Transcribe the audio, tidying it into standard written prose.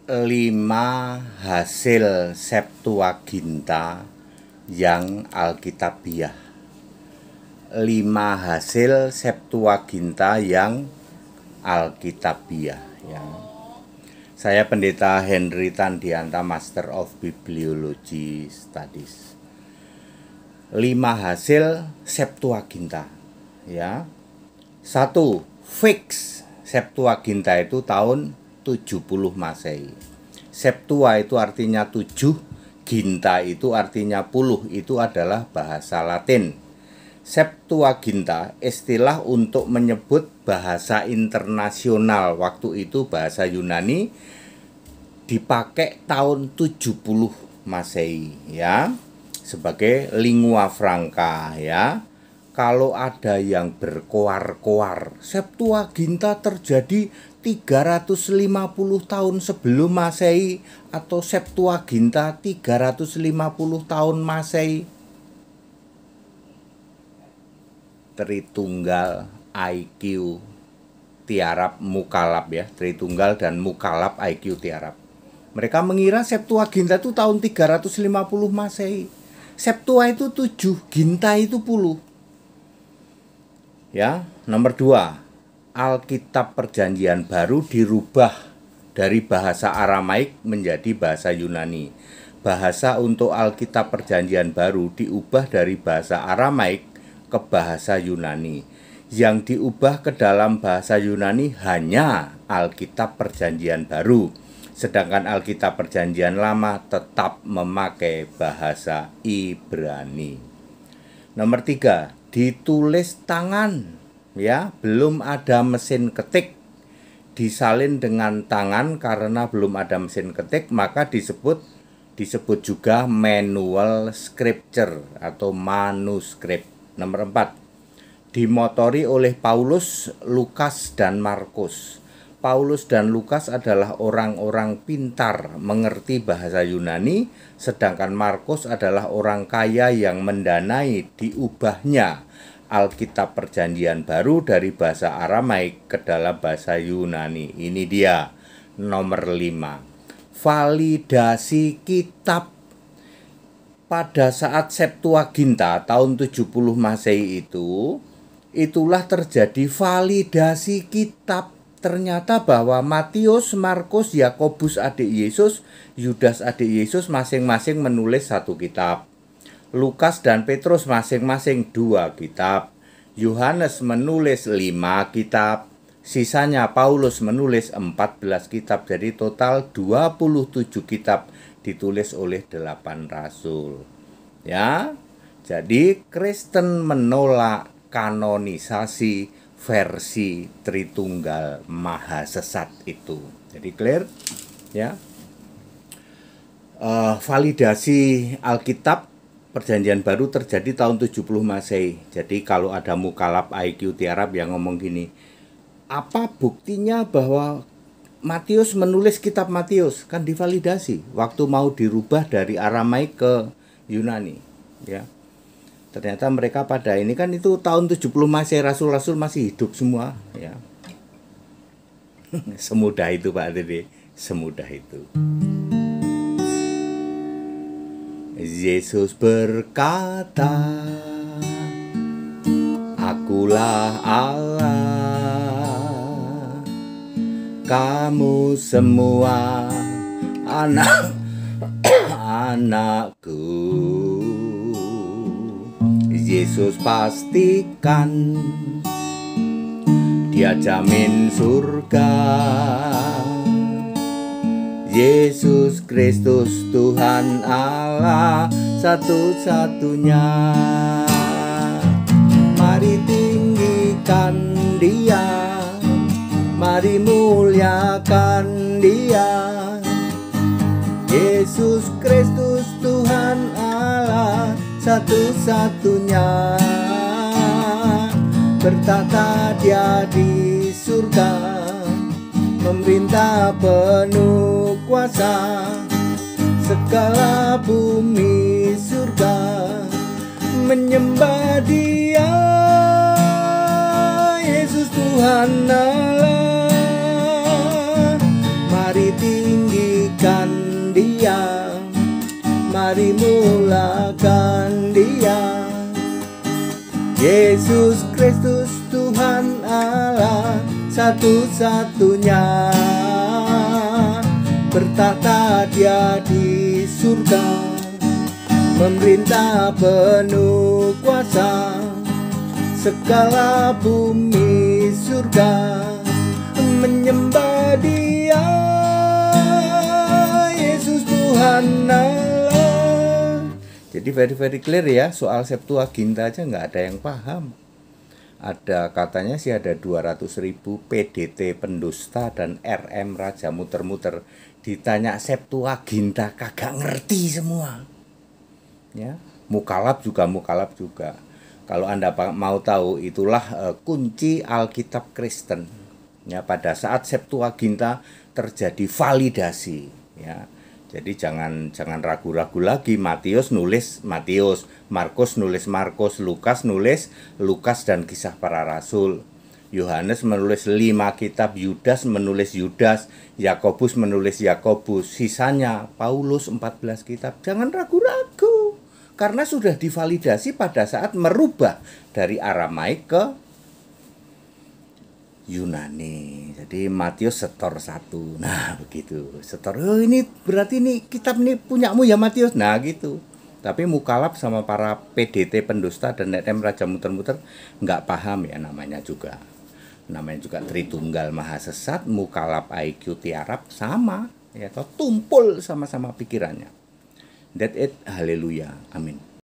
5 hasil Septuaginta yang Alkitabiah. 5 hasil Septuaginta yang Alkitabiah ya. Saya Pendeta Henry Tandianta, Master of Bibliology Studies. 5 hasil Septuaginta ya. 1. Fix. Septuaginta itu tahun 70 Masehi. Septua itu artinya 7, ginta itu artinya puluh, itu adalah bahasa Latin. Septuaginta istilah untuk menyebut bahasa internasional. Waktu itu bahasa Yunani dipakai tahun 70 Masehi ya, sebagai lingua franca ya. Kalau ada yang berkoar-koar, Septuaginta terjadi 350 tahun sebelum Masehi atau Septuaginta 350 tahun Masehi. Tritunggal IQ tiarap mukalab ya, Tritunggal dan mukalab IQ tiarap. Mereka mengira Septuaginta itu tahun 350 Masehi. Septua itu 7, ginta itu puluh. Ya, nomor 2. Alkitab Perjanjian Baru dirubah dari bahasa Aramaik menjadi bahasa Yunani. Bahasa untuk Alkitab Perjanjian Baru diubah dari bahasa Aramaik ke bahasa Yunani. Yang diubah ke dalam bahasa Yunani hanya Alkitab Perjanjian Baru. Sedangkan Alkitab Perjanjian Lama tetap memakai bahasa Ibrani. Nomor 3. Ditulis tangan ya, belum ada mesin ketik, disalin dengan tangan. Karena belum ada mesin ketik maka disebut juga manual scripture atau manuskrip. Nomor 4. Dimotori oleh Paulus, Lukas, dan Markus. Paulus dan Lukas adalah orang-orang pintar mengerti bahasa Yunani, sedangkan Markus adalah orang kaya yang mendanai diubahnya Alkitab Perjanjian Baru dari bahasa Aramaik ke dalam bahasa Yunani. Ini dia nomor 5. Validasi kitab. Pada saat Septuaginta tahun 70 Masehi itulah terjadi validasi kitab. Ternyata bahwa Matius, Markus, Yakobus adik Yesus, Yudas adik Yesus masing-masing menulis 1 kitab. Lukas dan Petrus masing-masing 2 kitab. Yohanes menulis 5 kitab. Sisanya Paulus menulis 14 kitab. Jadi total 27 kitab ditulis oleh 8 rasul. Ya. Jadi Kristen menolak kanonisasi versi Tritunggal Maha Sesat itu. Jadi clear ya. Validasi Alkitab Perjanjian Baru terjadi tahun 70 Masehi. Jadi kalau ada mukalab IQ tiarap yang ngomong gini, apa buktinya bahwa Matius menulis kitab Matius? Kan divalidasi waktu mau dirubah dari Aramaik ke Yunani ya. Ternyata mereka pada ini kan itu tahun 70 Masehi, rasul-rasul masih hidup semua ya. Semudah itu Pak Dede, semudah itu. Yesus berkata, Akulah Allah, kamu semua anak-anakku. Yesus pastikan Dia jamin surga. Yesus Kristus Tuhan Allah satu-satunya. Mari tinggikan Dia, mari muliakan Dia. Yesus Kristus Tuhan Allah satu-satunya. Bertata Dia di surga, memerintah penuh kuasa. Segala bumi surga menyembah Dia. Yesus Tuhan Allah, mari tinggi Dia, mari mulakan Dia. Yesus Kristus Tuhan Allah satu-satunya, bertahta Dia di surga, memerintah penuh kuasa, segala bumi surga menyembah Dia. Yesus Tuhan Allah. Jadi very clear ya, soal Septuaginta aja nggak ada yang paham. Ada katanya sih ada 200.000 PDT pendusta dan RM Raja muter-muter. Ditanya Septuaginta kagak ngerti semua. Ya, mukalaf juga. Kalau Anda mau tahu, itulah kunci Alkitab Kristen. Ya, pada saat Septuaginta terjadi validasi, ya. Jadi jangan ragu-ragu lagi. Matius nulis Matius, Markus nulis Markus, Lukas nulis Lukas dan Kisah Para Rasul. Yohanes menulis 5 kitab, Yudas menulis Yudas, Yakobus menulis Yakobus, sisanya Paulus 14 kitab. Jangan ragu-ragu, karena sudah divalidasi pada saat merubah dari Aramaik ke Yunani. Jadi Matius setor 1. Nah, begitu. Setor. Oh, ini berarti ini kitab ini punyamu ya Matius. Nah, gitu. Tapi mukalaf sama para PDT pendusta dan NM Raja muter-muter nggak paham ya, namanya juga Tritunggal Maha Sesat, mukalaf IQ tiarap sama ya, tumpul sama-sama pikirannya. That it. Haleluya. Amin.